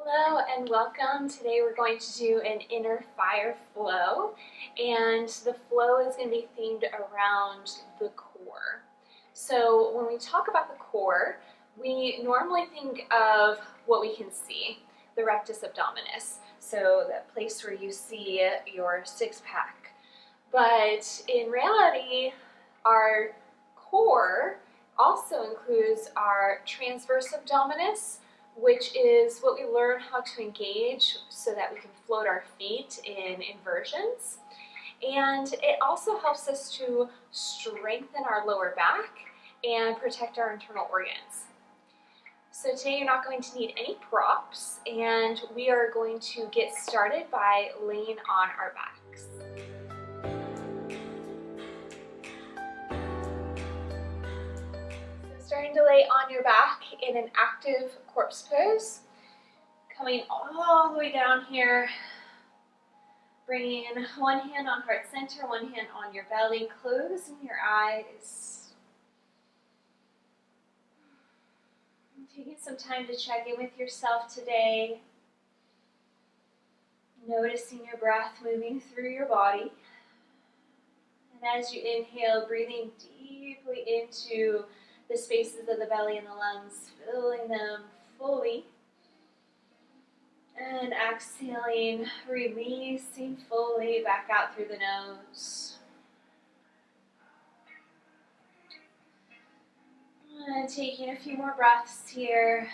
Hello and welcome. Today we're going to do an inner fire flow, and the flow is going to be themed around the core. So when we talk about the core, we normally think of what we can see, the rectus abdominis, so that place where you see your six-pack. But in reality, our core also includes our transverse abdominis, which is what we learn how to engage so that we can float our feet in inversions. And it also helps us to strengthen our lower back and protect our internal organs. So today you're not going to need any props, and we are going to get started by laying on our backs. Starting to lay on your back in an active corpse pose, coming all the way down here, bringing one hand on heart center, one hand on your belly, closing your eyes. Taking some time to check in with yourself today, noticing your breath moving through your body. And as you inhale, breathing deeply into the spaces of the belly and the lungs, filling them fully. And exhaling, releasing fully back out through the nose. And taking a few more breaths here.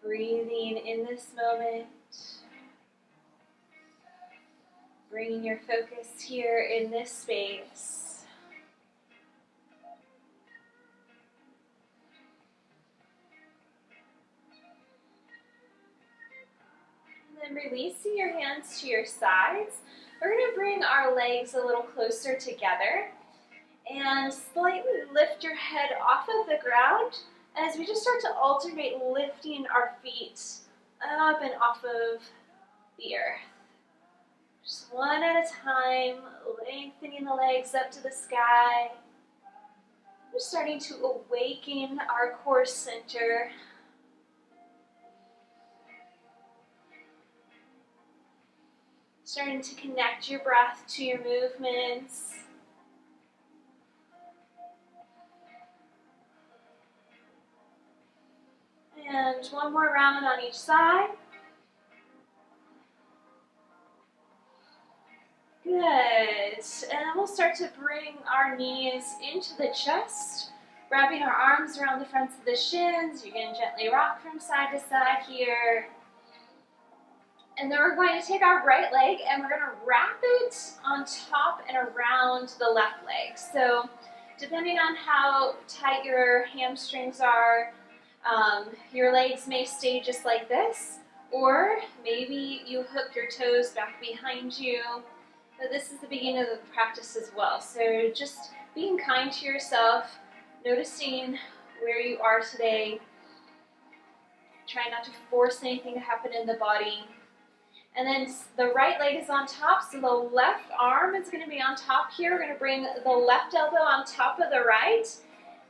Breathing in this moment. Bringing your focus here in this space. And then releasing your hands to your sides. We're going to bring our legs a little closer together and slightly lift your head off of the ground as we just start to alternate lifting our feet up and off of the earth. Just one at a time, lengthening the legs up to the sky. We're starting to awaken our core center. Starting to connect your breath to your movements. And one more round on each side. Good. And we'll start to bring our knees into the chest, wrapping our arms around the fronts of the shins. You can gently rock from side to side here. And then we're going to take our right leg and we're going to wrap it on top and around the left leg. So depending on how tight your hamstrings are, your legs may stay just like this, or maybe you hook your toes back behind you. But this is the beginning of the practice as well. So just being kind to yourself, noticing where you are today, trying not to force anything to happen in the body. And then the right leg is on top, so the left arm is going to be on top here. We're going to bring the left elbow on top of the right.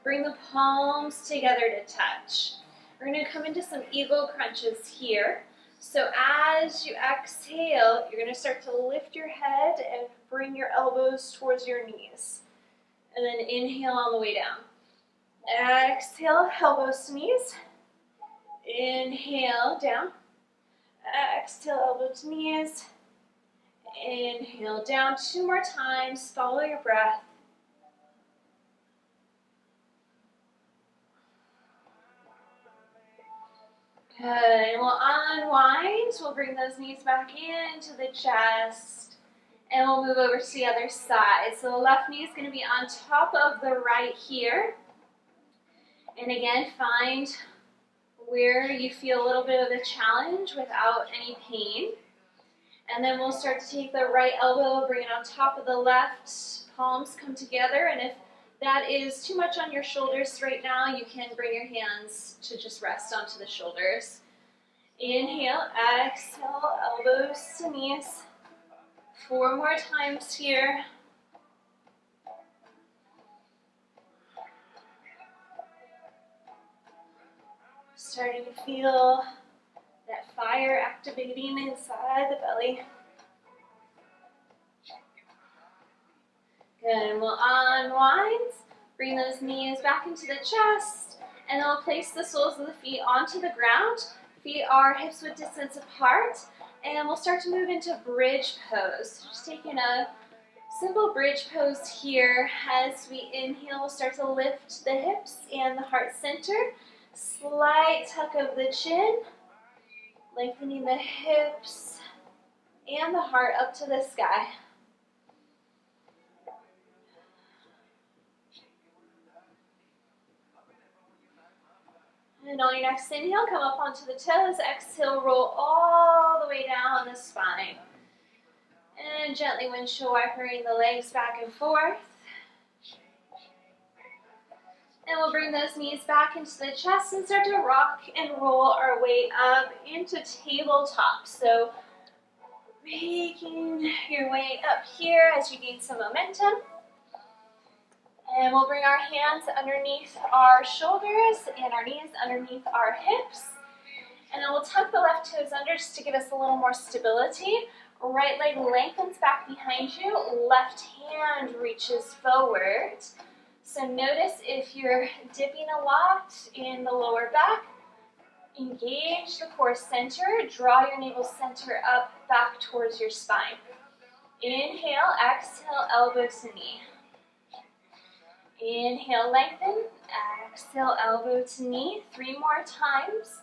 Bring the palms together to touch. We're going to come into some eagle crunches here. So as you exhale, you're going to start to lift your head and bring your elbows towards your knees. And then inhale all the way down. Exhale, elbows to knees. Inhale, down. Exhale, elbow to knees. Inhale, down. Two more times. Follow your breath. Good. And we'll unwind. We'll bring those knees back into the chest. And we'll move over to the other side. So the left knee is going to be on top of the right here. And again, find where you feel a little bit of a challenge without any pain. And then we'll start to take the right elbow, bring it on top of the left, palms come together, and if that is too much on your shoulders right now, you can bring your hands to just rest onto the shoulders. Inhale, exhale, elbows to knees. 4 more times here. starting to feel that fire activating inside the belly. Good, and we'll unwind. Bring those knees back into the chest, and then we'll place the soles of the feet onto the ground. Feet are hips width distance apart, and we'll start to move into bridge pose. Just taking a simple bridge pose here. As we inhale, we'll start to lift the hips and the heart center. Slight tuck of the chin, lengthening the hips and the heart up to the sky. And on your next inhale, come up onto the toes. Exhale, roll all the way down the spine. And gently windshield wipering the legs back and forth. And we'll bring those knees back into the chest and start to rock and roll our way up into tabletop. So making your way up here as you gain some momentum. And we'll bring our hands underneath our shoulders and our knees underneath our hips. And then we'll tuck the left toes under just to give us a little more stability. Right leg lengthens back behind you. Left hand reaches forward. So notice if you're dipping a lot in the lower back, engage the core center. Draw your navel center up back towards your spine. Inhale, exhale, elbow to knee. Inhale, lengthen. Exhale, elbow to knee. 3 more times.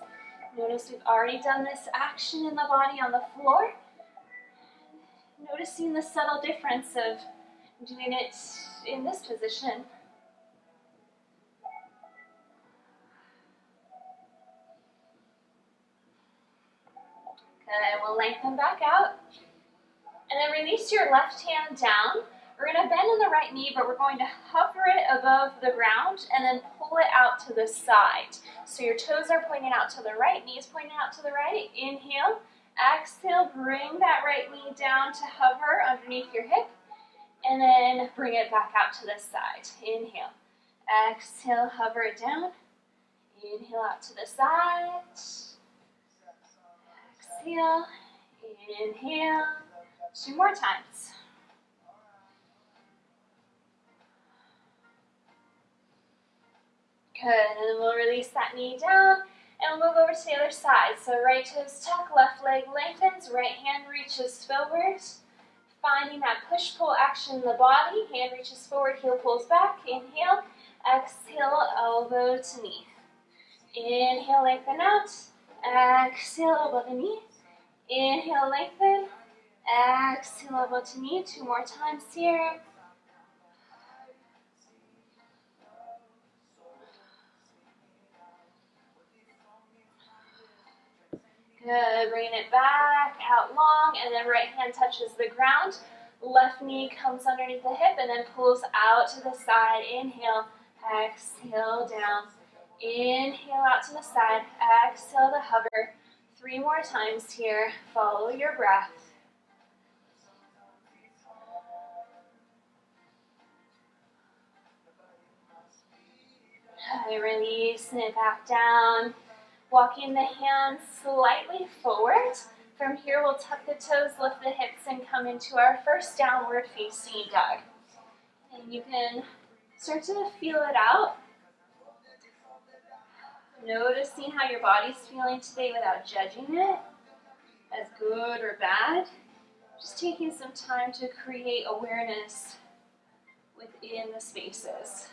Notice we've already done this action in the body on the floor. Noticing the subtle difference of doing it in this position. Good, we'll lengthen back out. And then release your left hand down. We're going to bend in the right knee, but we're going to hover it above the ground and then pull it out to the side. So your toes are pointing out to the right, knees pointing out to the right. Inhale, exhale, bring that right knee down to hover underneath your hip, and then bring it back out to the side. Inhale, exhale, hover it down. Inhale out to the side. Exhale, inhale. 2 more times. Good, and then we'll release that knee down, and we'll move over to the other side. So right toes tuck, left leg lengthens, right hand reaches forward. Finding that push-pull action in the body. Hand reaches forward, heel pulls back. Inhale, exhale, elbow to knee. Inhale, lengthen out. Exhale, elbow to knee. Inhale, lengthen. Exhale, elbow to knee. 2 more times here. Good, bringing it back, out long, and then right hand touches the ground. Left knee comes underneath the hip and then pulls out to the side. Inhale, exhale, down. Inhale out to the side, exhale to hover. 3 more times here. Follow your breath. Release it back down. Walking the hands slightly forward. From here, we'll tuck the toes, lift the hips, and come into our first downward facing dog. And you can start to feel it out. Noticing how your body's feeling today without judging it as good or bad. Just taking some time to create awareness within the spaces.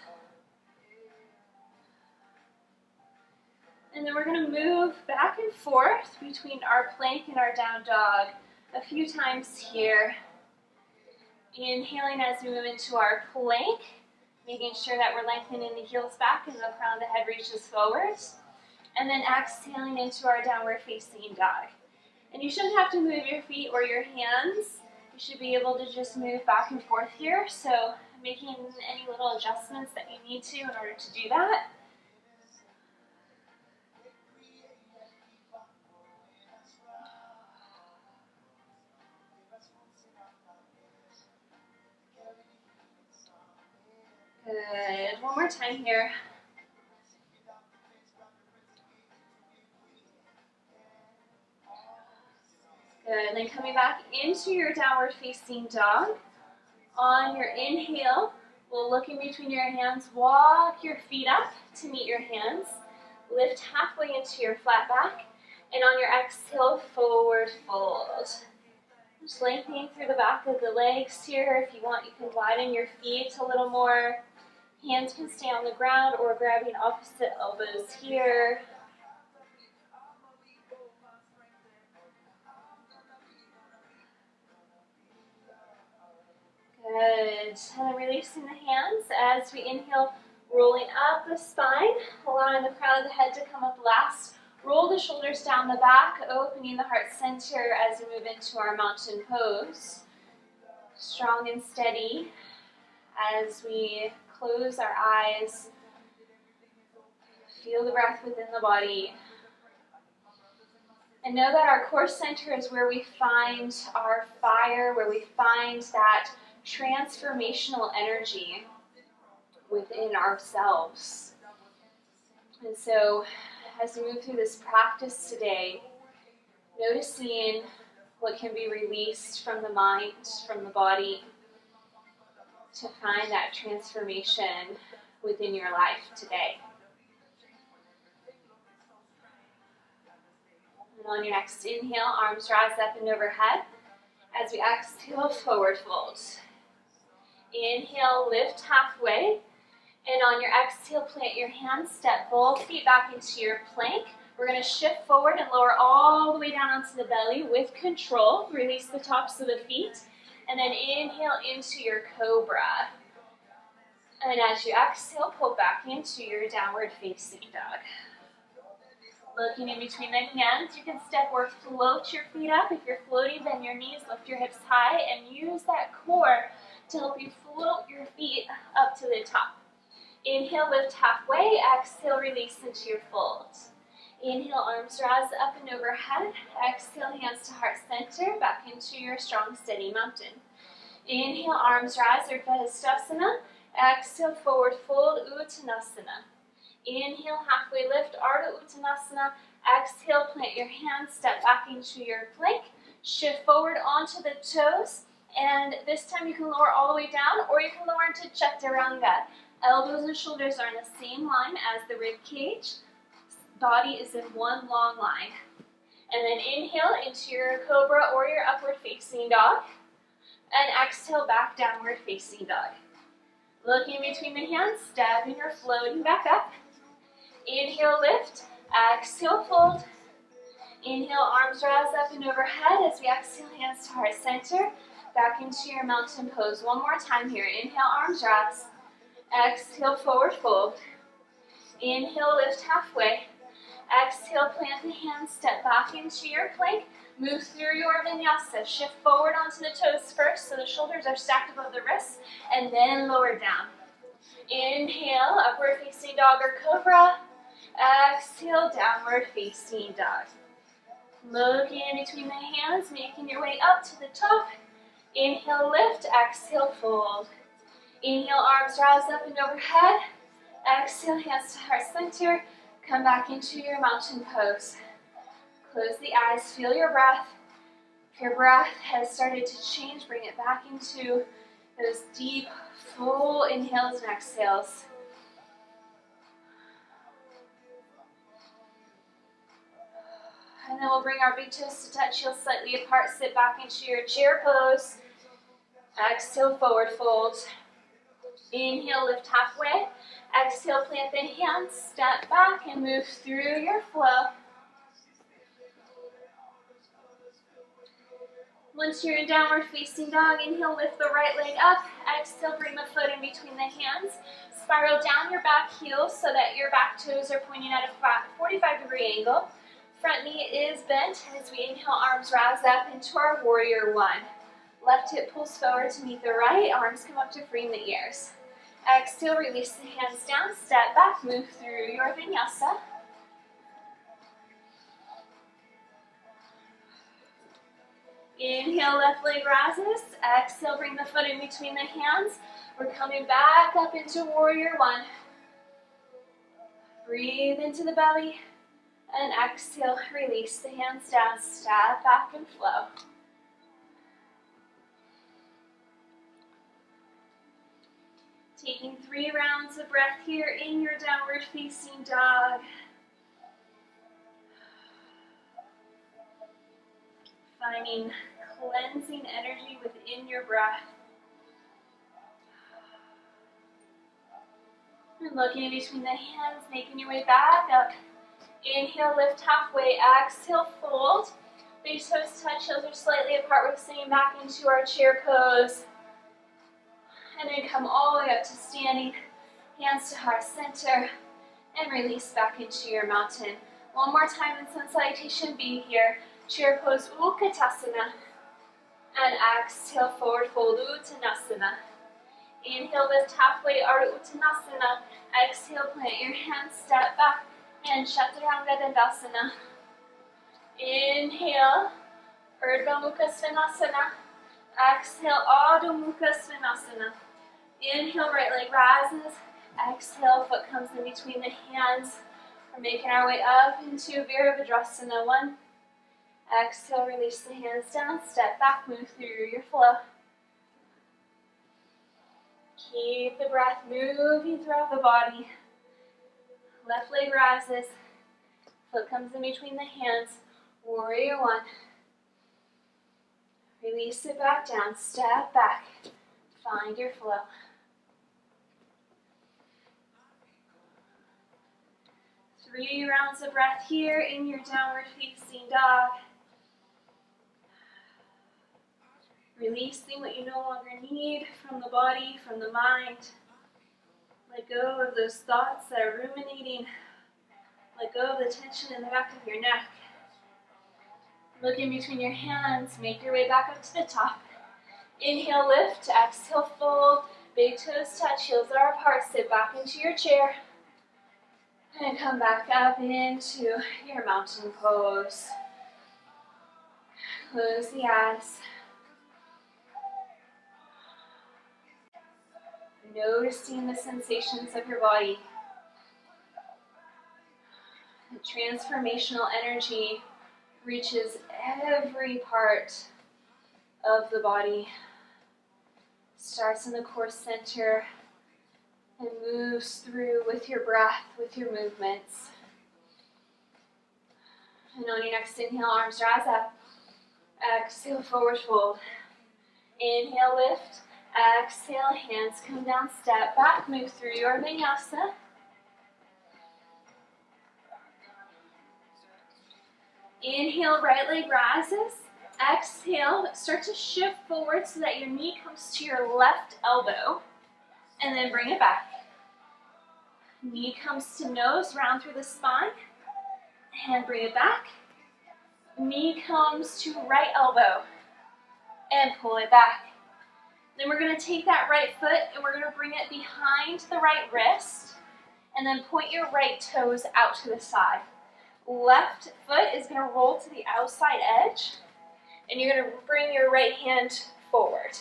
And then we're going to move back and forth between our plank and our down dog a few times here. Inhaling as we move into our plank, making sure that we're lengthening the heels back and the crown of the head reaches forward. And then exhaling into our downward facing dog. And you shouldn't have to move your feet or your hands. You should be able to just move back and forth here. So making any little adjustments that you need to in order to do that. Good. One more time here. Good, then coming back into your downward facing dog. On your inhale, we'll look in between your hands, walk your feet up to meet your hands, lift halfway into your flat back, and on your exhale, forward fold. Just lengthening through the back of the legs here. If you want, you can widen your feet a little more. Hands can stay on the ground or grabbing opposite elbows here. Good. And then releasing the hands as we inhale, rolling up the spine, allowing the crown of the head to come up last. Roll the shoulders down the back, opening the heart center as we move into our mountain pose. Strong and steady as we close our eyes. Feel the breath within the body. And know that our core center is where we find our fire, where we find that transformational energy within ourselves. And so, as we move through this practice today, noticing what can be released from the mind, from the body, to find that transformation within your life today. And on your next inhale, arms rise up and overhead. As we exhale, forward fold. Inhale, lift halfway. And on your exhale, plant your hands, step both feet back into your plank. We're going to shift forward and lower all the way down onto the belly with control. Release the tops of the feet. And then inhale into your cobra. And as you exhale, pull back into your downward facing dog. Looking in between the hands, you can step or float your feet up. If you're floating, bend your knees, lift your hips high, and use that core to help you float your feet up to the top. Inhale, lift halfway. Exhale, release into your fold. Inhale, arms rise up and overhead. Exhale, hands to heart center, back into your strong, steady mountain. Inhale, arms rise, Urdhva Hastasana. Exhale, forward fold, Uttanasana. Inhale, halfway lift, Ardha Uttanasana. Exhale, plant your hands, step back into your plank. Shift forward onto the toes. And this time you can lower all the way down, or you can lower into Chaturanga. Elbows and shoulders are in the same line as the rib cage. Body is in one long line. And then inhale into your cobra or your upward facing dog. And exhale back, downward facing dog. Looking between the hands, stepping or floating back up. Inhale, lift. Exhale, fold. Inhale, arms rise up and overhead as we exhale, hands to heart center. Back into your mountain pose. One more time here. Inhale, arms rise. Exhale, forward fold. Inhale, lift halfway. Exhale, plant the hands, step back into your plank. Move through your vinyasa. Shift forward onto the toes first so the shoulders are stacked above the wrists, and then lower down. Inhale, upward facing dog or cobra. Exhale, downward facing dog. Looking in between the hands, making your way up to the top. Inhale, lift. Exhale, fold. Inhale, arms rise up and overhead. Exhale, hands to heart center. Come back into your mountain pose. Close the eyes, feel your breath. If your breath has started to change, bring it back into those deep, full inhales and exhales. And then we'll bring our big toes to touch heels slightly apart. Sit back into your chair pose. Exhale, forward fold. Inhale, lift halfway. Exhale, plant the hands, step back, and move through your flow. Once you're in downward facing dog, inhale, lift the right leg up. Exhale, bring the foot in between the hands. Spiral down your back heels so that your back toes are pointing at a 45-degree angle. Front knee is bent as we inhale, arms rise up into our warrior one. Left hip pulls forward to meet the right, arms come up to frame the ears. Exhale, release the hands down, step back, move through your vinyasa. Inhale, left leg rises. Exhale, bring the foot in between the hands. We're coming back up into warrior one. Breathe into the belly. And exhale, release the hands down, step back and flow. Taking 3 rounds of breath here in your downward facing dog. Finding cleansing energy within your breath. And looking in between the hands, making your way back up. Inhale, lift halfway, exhale, fold. Big toes touch, heels are slightly apart. We're sitting back into our chair pose. And then come all the way up to standing, hands to heart center, and release back into your mountain. One more time in sun salutation, be here. Chair pose, Utkatasana. And exhale, forward fold, Uttanasana. Inhale, lift halfway, Ardha Uttanasana. Exhale, plant your hands, step back, and Chaturanga Dandasana. Inhale, Urdhva Mukha Svanasana. Exhale, Adho Mukha Svanasana. Inhale, right leg rises. Exhale, foot comes in between the hands. We're making our way up into Virabhadrasana. 1. Exhale, release the hands down, step back, move through your flow. Keep the breath moving throughout the body. Left leg rises. Foot comes in between the hands. Warrior 1. Release it back down, step back. Find your flow. Three rounds of breath here in your downward facing dog. Releasing what you no longer need from the body, from the mind. Let go of those thoughts that are ruminating. Let go of the tension in the back of your neck. Look in between your hands, make your way back up to the top. Inhale, lift, exhale, fold. Big toes touch, heels are apart, sit back into your chair. And come back up into your mountain pose. Close the eyes. Noticing the sensations of your body. The transformational energy reaches every part of the body. Starts in the core center and moves through with your breath, with your movements. And on your next inhale, arms rise up. Exhale, forward fold. Inhale, lift. Exhale, hands come down, step back, move through your vinyasa. Inhale, right leg rises. Exhale, start to shift forward so that your knee comes to your left elbow. And then bring it back. Knee comes to nose, round through the spine. And bring it back. Knee comes to right elbow. And pull it back. Then we're going to take that right foot and we're going to bring it behind the right wrist. And then point your right toes out to the side. Left foot is going to roll to the outside edge. And you're going to bring your right hand forward.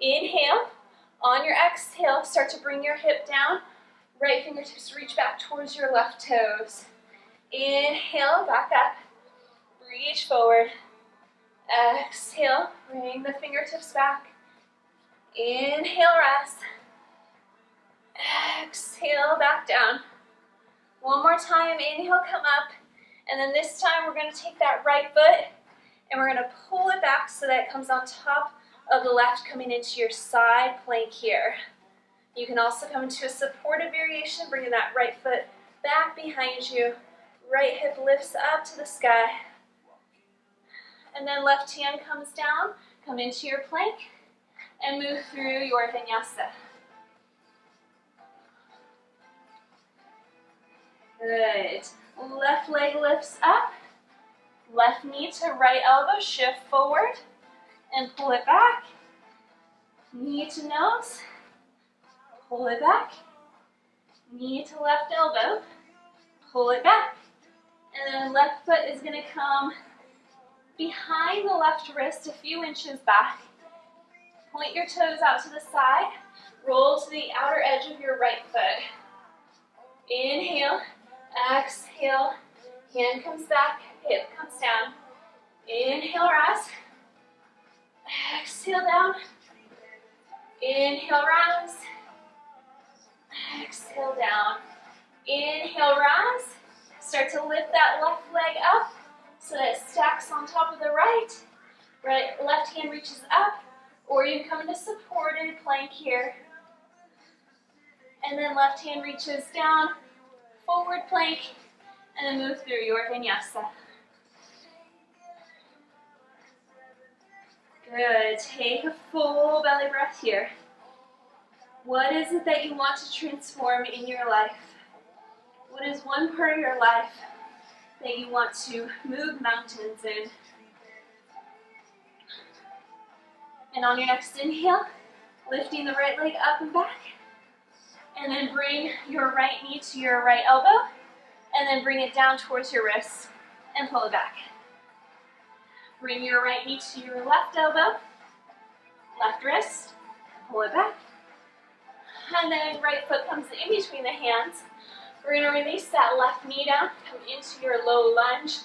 Inhale. On your exhale, start to bring your hip down. Right fingertips reach back towards your left toes. Inhale, back up. Reach forward. Exhale, bring the fingertips back. Inhale, rest. Exhale, back down. One more time, inhale, come up. And then this time we're going to take that right foot and we're going to pull it back so that it comes on top of the left, coming into your side plank here. You can also come into a supported variation, bringing that right foot back behind you. Right hip lifts up to the sky. And then left hand comes down, come into your plank, and move through your vinyasa. Good. Left leg lifts up. Left knee to right elbow, shift forward and pull it back. Knee to nose, pull it back. Knee to left elbow, pull it back. And then left foot is going to come behind the left wrist a few inches back. Point your toes out to the side. Roll to the outer edge of your right foot. Inhale, exhale, Hand comes back, hip comes down. Inhale, rise. Exhale, down. Inhale, rise. Exhale, down. Inhale, rise. Start to lift that left leg up so that it stacks on top of the right. Left hand reaches up, or you can come into supported plank here. And then left hand reaches down, forward plank, and then move through your vinyasa. Good. Take a full belly breath here. What is it that you want to transform in your life? What is one part of your life that you want to move mountains in? And on your next inhale, lifting the right leg up and back. And then bring your right knee to your right elbow. And then bring it down towards your wrist and pull it back. Bring your right knee to your left elbow, left wrist, pull it back. And then right foot comes in between the hands. We're going to release that left knee down, come into your low lunge.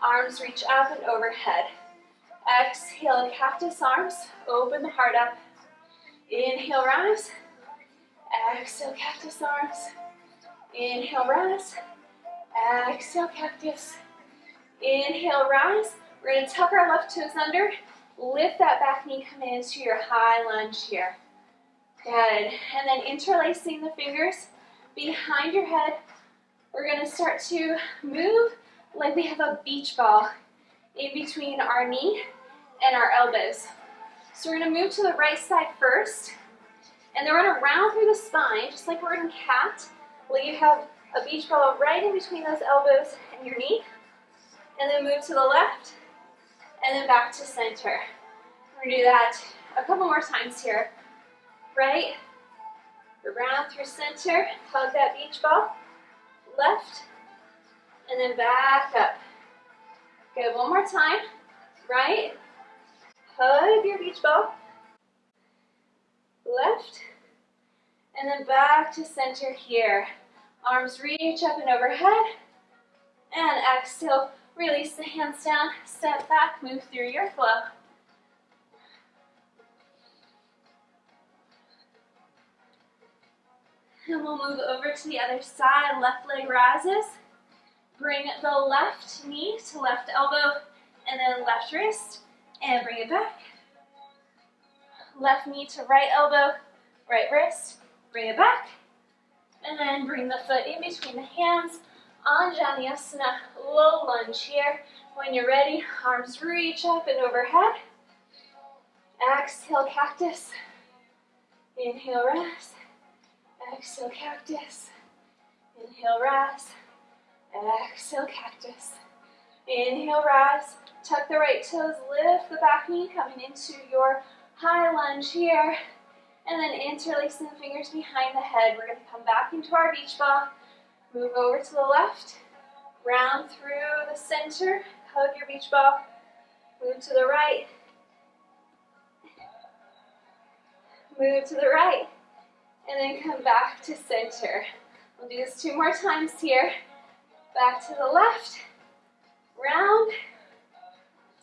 Arms reach up and overhead. Exhale, cactus arms, open the heart up. Inhale, rise. Exhale, cactus arms. Inhale, rise. Exhale, cactus. Inhale, rise. We're going to tuck our left toes under. Lift that back knee, come into your high lunge here. Good. And then interlacing the fingers behind your head. We're going to start to move like we have a beach ball in between our knee and our elbows. So we're going to move to the right side first. And then we're going to round through the spine, just like we're in cat. Like you have a beach ball right in between those elbows and your knee. And then move to the left. And then back to center. We're going to do that a couple more times here. Right, round through center, hug that beach ball. Left, and then back up. Good, one more time. Right, hug your beach ball. Left, and then back to center here. Arms reach up and overhead. And exhale, release the hands down, step back, move through your flow. And we'll move over to the other side. Left leg rises. Bring the left knee to left elbow and then left wrist and bring it back. Left knee to right elbow, right wrist, bring it back. And then bring the foot in between the hands. Anjaneyasana, low lunge here. When you're ready, arms reach up and overhead. Exhale, cactus. Inhale, rise. Exhale, cactus. Inhale, rise. Exhale, cactus. Inhale, rise. Tuck the right toes, lift the back knee, coming into your high lunge here. And then interlacing the fingers behind the head. We're going to come back into our beach ball. Move over to the left. Round through the center. Hug your beach ball. Move to the right. Move to the right. And then come back to center. We'll do this 2 more times here. Back to the left. Round.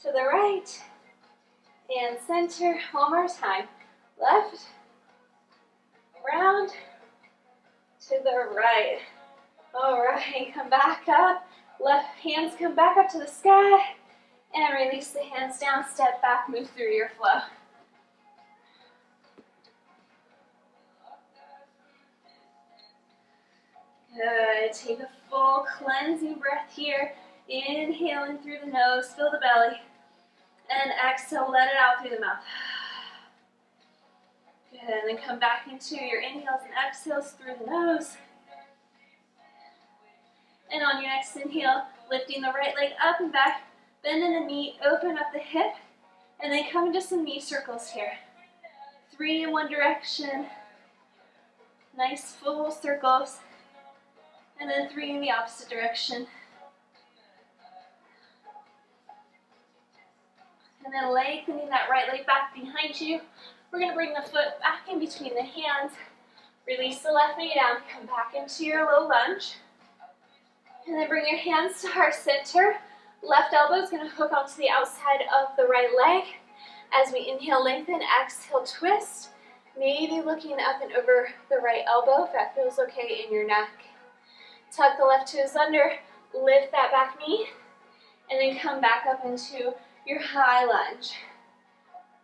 To the right. And center. One more time. Left. Round. To the right. All right, come back up. Left hands come back up to the sky. And release the hands down. Step back, move through your flow. Good. Take a full cleansing breath here. Inhaling through the nose, fill the belly. And exhale, let it out through the mouth. Good. And then come back into your inhales and exhales through the nose. And on your next inhale, lifting the right leg up and back, bending the knee, open up the hip, and then come into some knee circles here. 3 in one direction. Nice full circles. And then 3 in the opposite direction. And then lengthening that right leg back behind you. We're going to bring the foot back in between the hands. Release the left knee down. Come back into your low lunge. And then bring your hands to heart center. Left elbow is going to hook onto the outside of the right leg. As we inhale, lengthen, exhale, twist. Maybe looking up and over the right elbow if that feels okay in your neck. Tuck the left toes under, lift that back knee, and then come back up into your high lunge.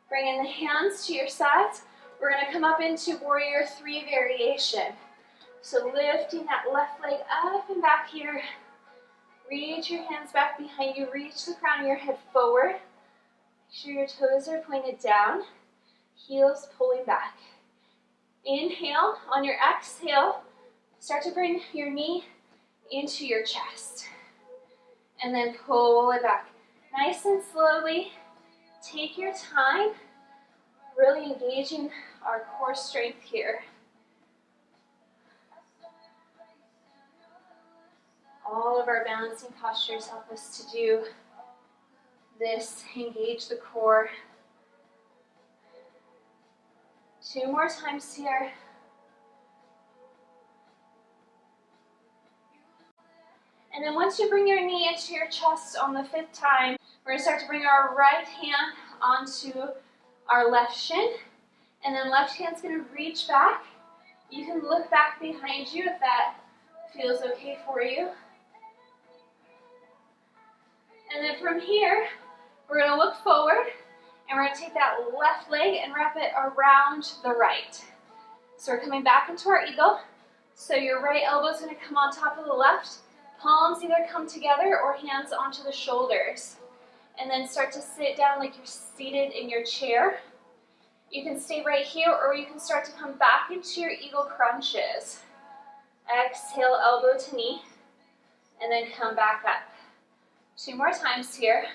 Bring in the hands to your sides. We're going to come up into warrior 3 variation. So lifting that left leg up and back here. Reach your hands back behind you. Reach the crown of your head forward. Make sure your toes are pointed down. Heels pulling back. Inhale. On your exhale, start to bring your knee into your chest. And then pull it back. Nice and slowly. Take your time. Really engaging our core strength here. All of our balancing postures help us to do this. Engage the core. 2 more times here. And then once you bring your knee into your chest on the 5th time, we're going to start to bring our right hand onto our left shin. And then left hand's going to reach back. You can look back behind you if that feels okay for you. And then from here, we're going to look forward, and we're going to take that left leg and wrap it around the right. So we're coming back into our eagle. So your right elbow is going to come on top of the left. Palms either come together or hands onto the shoulders. And then start to sit down like you're seated in your chair. You can stay right here, or you can start to come back into your eagle crunches. Exhale, elbow to knee, and then come back up. 2 more times here.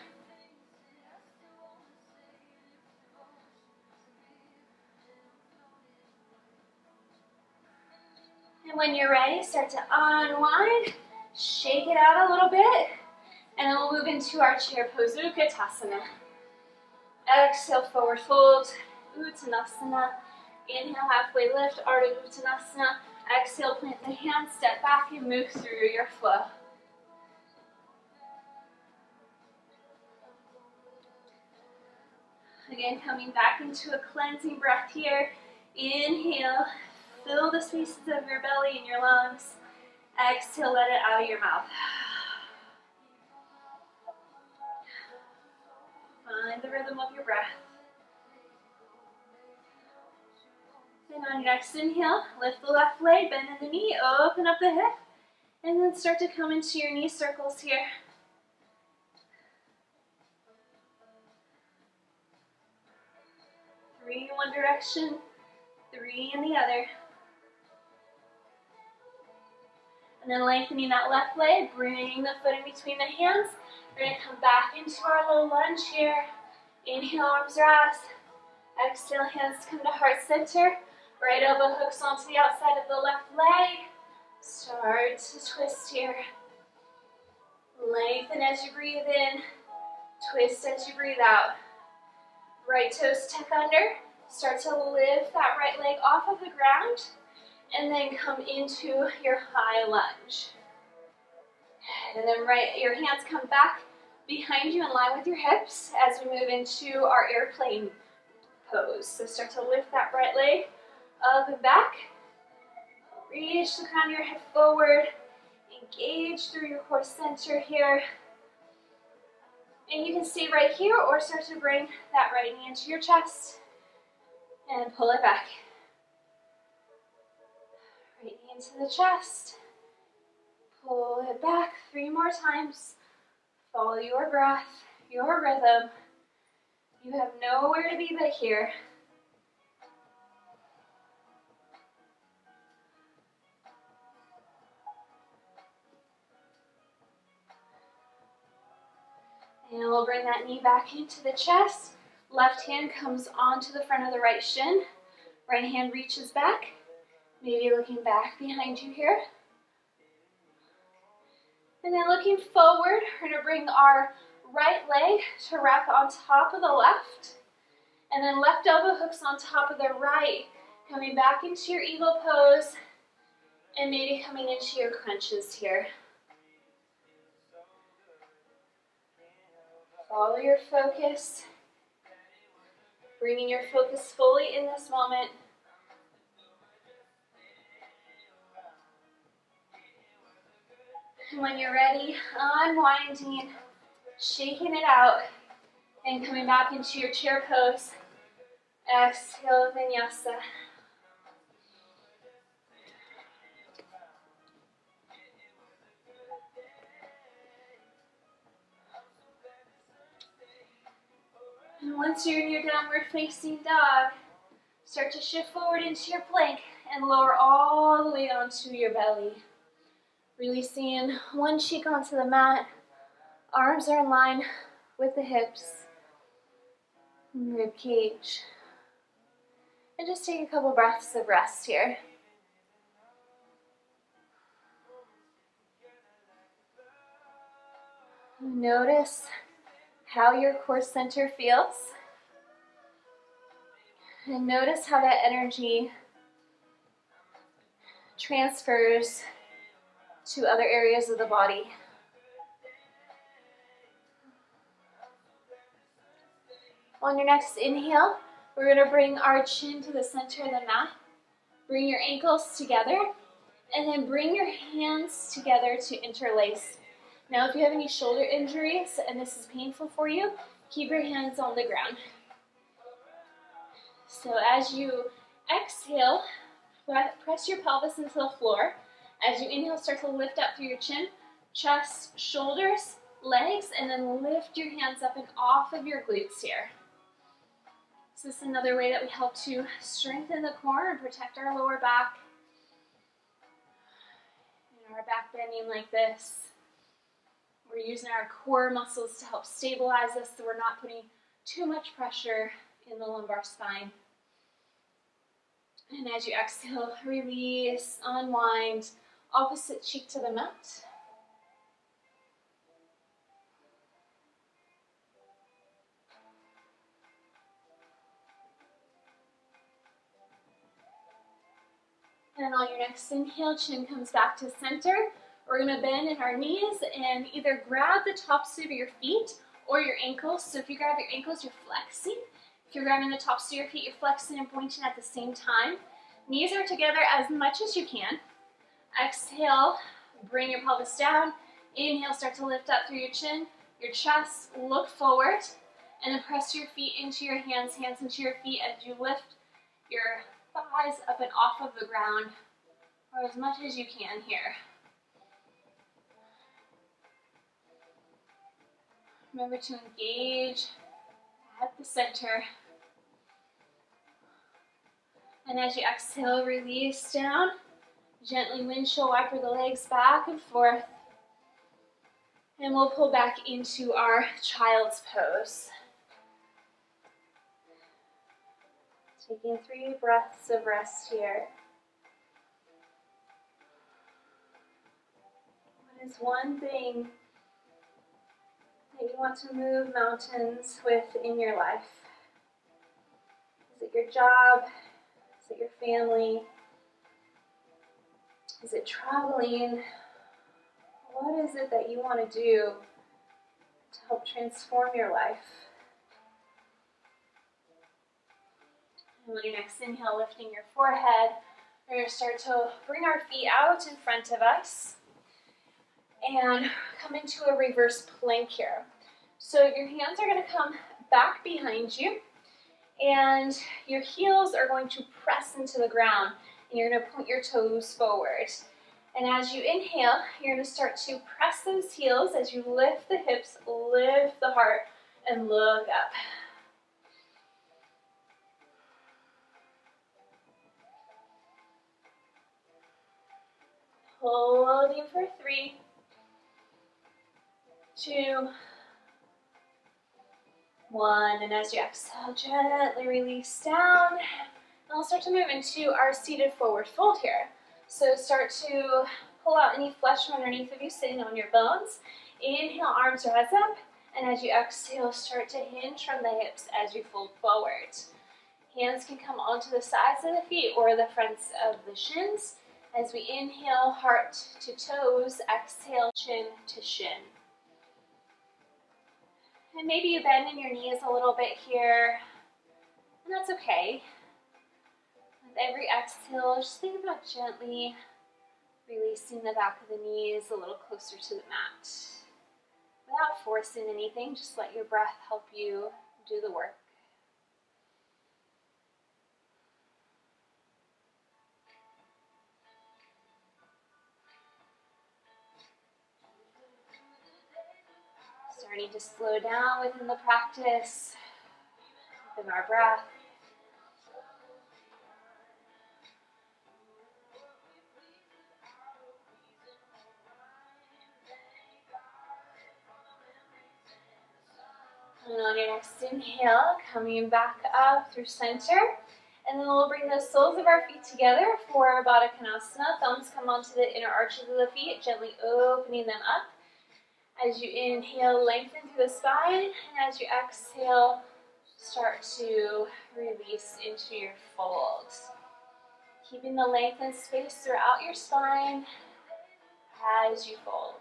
And when you're ready, start to unwind, shake it out a little bit, and then we'll move into our chair pose, Utkatasana. Exhale, forward fold, Uttanasana. Inhale, halfway lift, Ardha Uttanasana. Exhale, plant the hands, step back, and move through your flow. Again, coming back into a cleansing breath here. Inhale, fill the spaces of your belly and your lungs. Exhale, let it out of your mouth. Find the rhythm of your breath. Then on your next inhale, lift the left leg, bend in the knee, open up the hip, and then start to come into your knee circles here. 3 in one direction, 3 in the other. And then lengthening that left leg, bring the foot in between the hands. We're going to come back into our little lunge here. Inhale, arms rise. Exhale, hands come to heart center. Right elbow hooks onto the outside of the left leg. Start to twist here. Lengthen as you breathe in. Twist as you breathe out. Right toes tuck under. Start to lift that right leg off of the ground. And then come into your high lunge. And then your hands come back behind you in line with your hips as we move into our airplane pose. So start to lift that right leg up and back. Reach the crown of your head forward. Engage through your core center here. And you can stay right here or start to bring that right knee into your chest and pull it back. Right knee into the chest. Pull it back 3 more times. Follow your breath, your rhythm. You have nowhere to be but here. And we'll bring that knee back into the chest. Left hand comes onto the front of the right shin. Right hand reaches back. Maybe looking back behind you here. And then looking forward, we're going to bring our right leg to wrap on top of the left. And then left elbow hooks on top of the right. Coming back into your eagle pose. And maybe coming into your crunches here. Follow your focus, bringing your focus fully in this moment. And when you're ready, unwinding, shaking it out, and coming back into your chair pose. Exhale, vinyasa. And once you're in your downward facing dog, start to shift forward into your plank and lower all the way onto your belly. Releasing one cheek onto the mat. Arms are in line with the hips and rib cage. And just take a couple breaths of rest here. Notice how your core center feels. And notice how that energy transfers to other areas of the body. On your next inhale, we're going to bring our chin to the center of the mat. Bring your ankles together, and then bring your hands together to interlace. Now, if you have any shoulder injuries and this is painful for you, keep your hands on the ground. So as you exhale, press your pelvis into the floor. As you inhale, start to lift up through your chin, chest, shoulders, legs, and then lift your hands up and off of your glutes here. So this is another way that we help to strengthen the core and protect our lower back. And our back bending like this. We're using our core muscles to help stabilize us so we're not putting too much pressure in the lumbar spine. And as you exhale, release, unwind, opposite cheek to the mat. And on your next inhale, chin comes back to center. We're going to bend in our knees and either grab the tops of your feet or your ankles. So if you grab your ankles, you're flexing. If you're grabbing the tops of your feet, you're flexing and pointing at the same time. Knees are together as much as you can. Exhale, bring your pelvis down. Inhale, start to lift up through your chin, your chest, look forward, and then press your feet into your hands, hands into your feet as you lift your thighs up and off of the ground, or as much as you can here. Remember to engage at the center. And as you exhale, release down. Gently windshield wiper the legs back and forth. And we'll pull back into our child's pose. Taking 3 breaths of rest here. What is one thing that you want to move mountains with in your life? Is it your job? Is it your family? Is it traveling? What is it that you want to do to help transform your life? And on your next inhale, lifting your forehead, we're going to start to bring our feet out in front of us and come into a reverse plank here. So your hands are going to come back behind you, and your heels are going to press into the ground, and you're going to point your toes forward. And as you inhale, you're going to start to press those heels as you lift the hips, lift the heart, and look up. Holding for 3, 2, 1, and as you exhale, gently release down. And we'll start to move into our seated forward fold here. So start to pull out any flesh from underneath of you, sitting on your bones. Inhale, arms rise up, and as you exhale, start to hinge from the hips as you fold forward. Hands can come onto the sides of the feet or the fronts of the shins. As we inhale, heart to toes, exhale, chin to shin. And maybe you bend in your knees a little bit here, and that's okay. With every exhale, just think about gently releasing the back of the knees a little closer to the mat. Without forcing anything, just let your breath help you do the work. Starting to slow down within the practice, within our breath. And on your next inhale, coming back up through center. And then we'll bring the soles of our feet together for Baddha Konasana. Thumbs come onto the inner arches of the feet, gently opening them up. As you inhale, lengthen through the spine. And as you exhale, start to release into your fold. Keeping the length and space throughout your spine as you fold.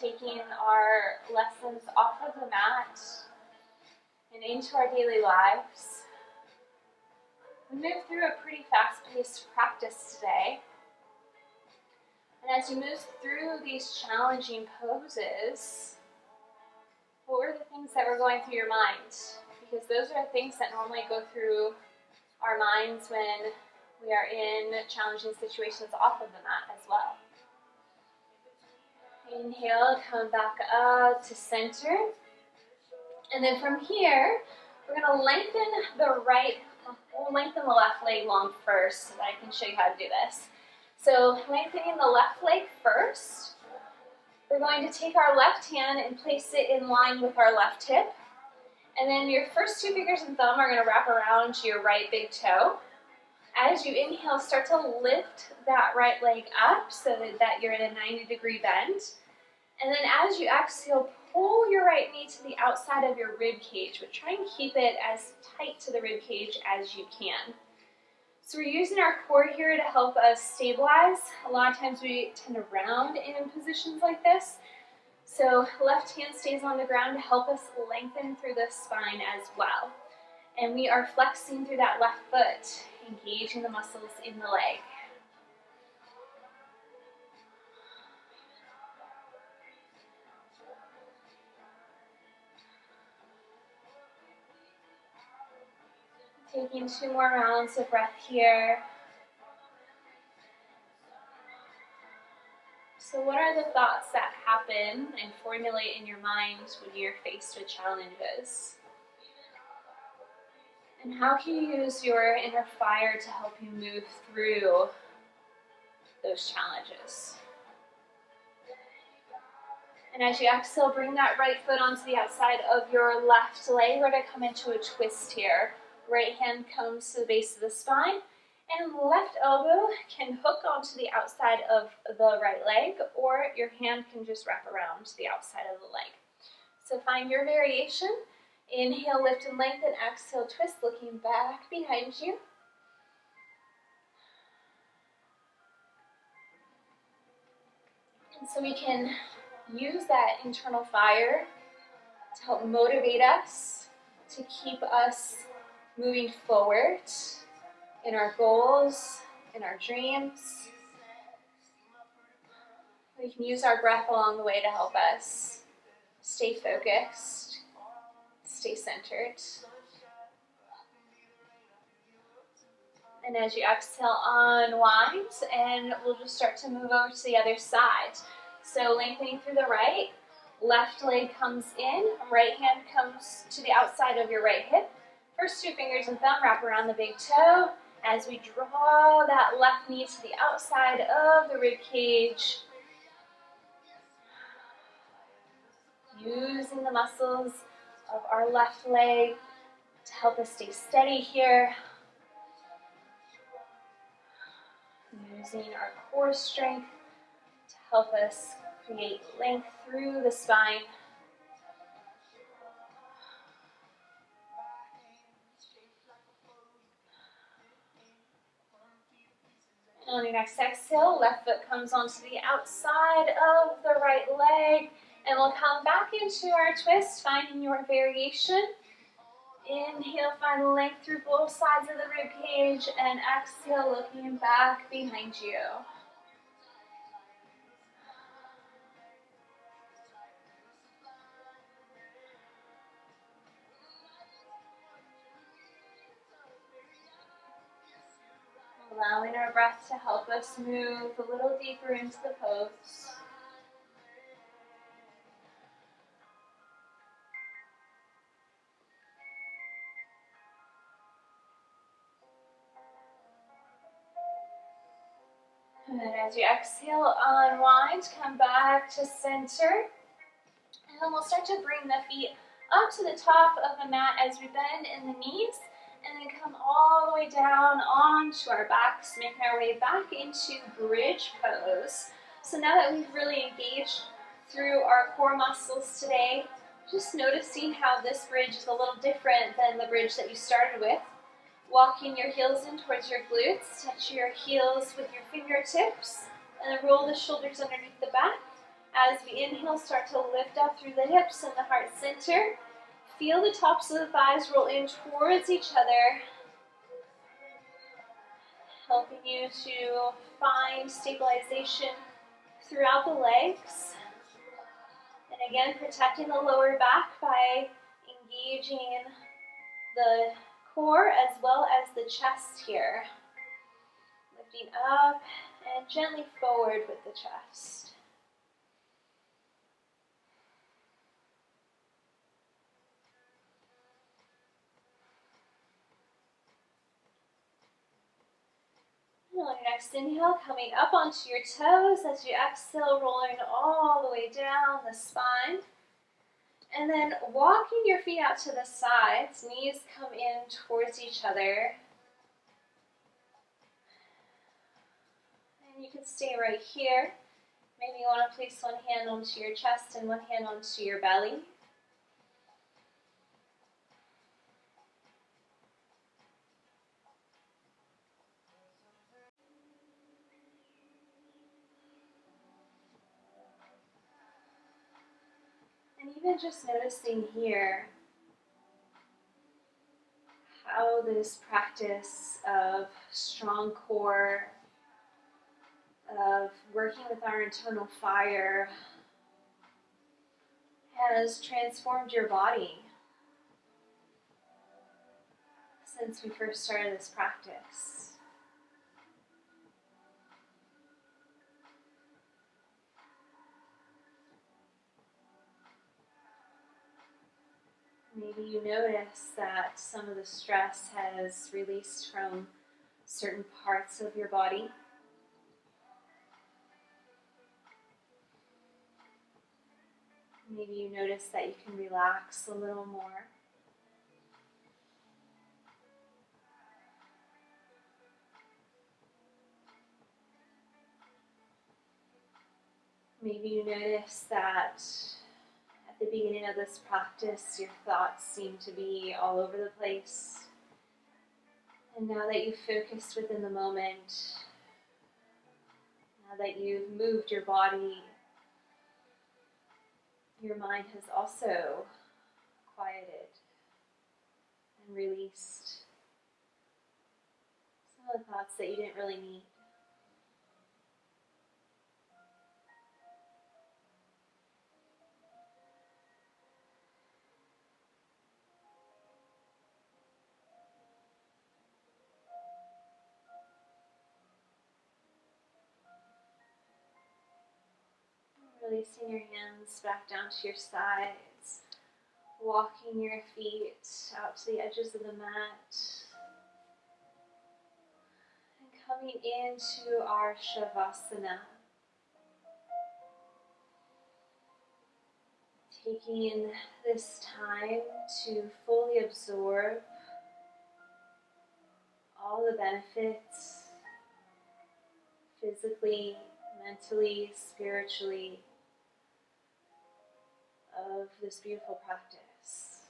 Taking our lessons off of the mat and into our daily lives. We moved through a pretty fast-paced practice today. And as you move through these challenging poses, what were the things that were going through your mind? Because those are things that normally go through our minds when we are in challenging situations off of the mat as well. Inhale, come back up to center. And then from here, we're going to lengthen we'll lengthen the left leg long first so that I can show you how to do this. So lengthening the left leg first. We're going to take our left hand and place it in line with our left hip. And then your first two fingers and thumb are going to wrap around your right big toe. As you inhale, start to lift that right leg up so that you're in a 90-degree bend. And then as you exhale, pull your right knee to the outside of your rib cage, but try and keep it as tight to the rib cage as you can. So we're using our core here to help us stabilize. A lot of times we tend to round in positions like this. So left hand stays on the ground to help us lengthen through the spine as well. And we are flexing through that left foot, engaging the muscles in the leg. Taking 2 more rounds of breath here. So what are the thoughts that happen and formulate in your mind when you're faced with challenges? And how can you use your inner fire to help you move through those challenges? And as you exhale, bring that right foot onto the outside of your left leg. We're going to come into a twist here. Right hand comes to the base of the spine, and left elbow can hook onto the outside of the right leg, or your hand can just wrap around the outside of the leg. So find your variation. Inhale, lift and lengthen. Exhale, twist, looking back behind you. And so we can use that internal fire to help motivate us, to keep us moving forward in our goals, in our dreams. We can use our breath along the way to help us stay focused, stay centered. And as you exhale, unwind, and we'll just start to move over to the other side. So lengthening through the right, left leg comes in, right hand comes to the outside of your right hip. First 2 fingers and thumb wrap around the big toe as we draw that left knee to the outside of the rib cage. Using the muscles of our left leg to help us stay steady here. Using our core strength to help us create length through the spine. On your next exhale, left foot comes onto the outside of the right leg, and we'll come back into our twist, finding your variation. Inhale, find length through both sides of the rib cage, and exhale, looking back behind you. Allowing our breath to help us move a little deeper into the pose. And as you exhale, unwind, come back to center. And then we'll start to bring the feet up to the top of the mat as we bend in the knees. And then come all the way down onto our backs, making our way back into bridge pose. So now that we've really engaged through our core muscles today, just noticing how this bridge is a little different than the bridge that you started with. Walking your heels in towards your glutes, touch your heels with your fingertips, and then roll the shoulders underneath the back. As we inhale, start to lift up through the hips and the heart center. Feel the tops of the thighs roll in towards each other, helping you to find stabilization throughout the legs. And again, protecting the lower back by engaging the core as well as the chest here. Lifting up and gently forward with the chest. On your next inhale, coming up onto your toes. As you exhale, rolling all the way down the spine. And then walking your feet out to the sides, knees come in towards each other. And you can stay right here. Maybe you want to place one hand onto your chest and one hand onto your belly. And even just noticing here how this practice of strong core, of working with our internal fire, has transformed your body since we first started this practice. Maybe you notice that some of the stress has released from certain parts of your body. Maybe you notice that you can relax a little more. Maybe you notice that at the beginning of this practice, your thoughts seem to be all over the place. And now that you've focused within the moment, now that you've moved your body, your mind has also quieted and released some of the thoughts that you didn't really need. Releasing your hands back down to your sides, walking your feet out to the edges of the mat, and coming into our Shavasana. Taking this time to fully absorb all the benefits, physically, mentally, spiritually, of this beautiful practice.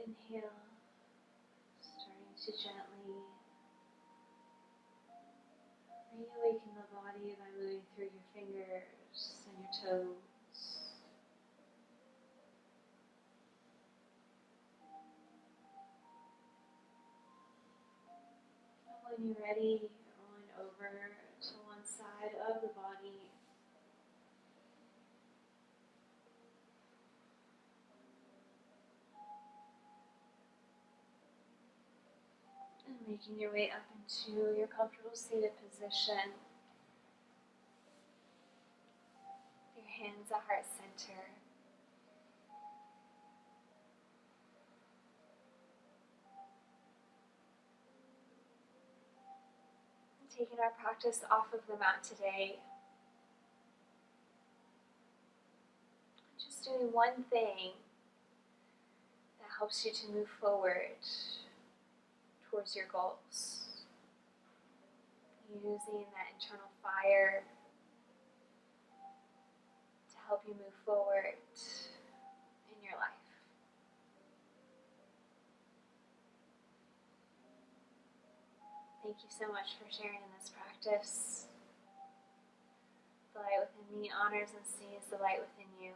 Inhale, starting to gently reawaken the body by moving through your fingers and your toes. And when you're ready, rolling over to one side of the body. And making your way up into your comfortable seated position. Your hands at heart center. And taking our practice off of the mat today. Just doing one thing that helps you to move forward towards your goals. Using that internal fire to help you move forward in your life. Thank you so much for sharing in this practice. The light within me honors and sees the light within you.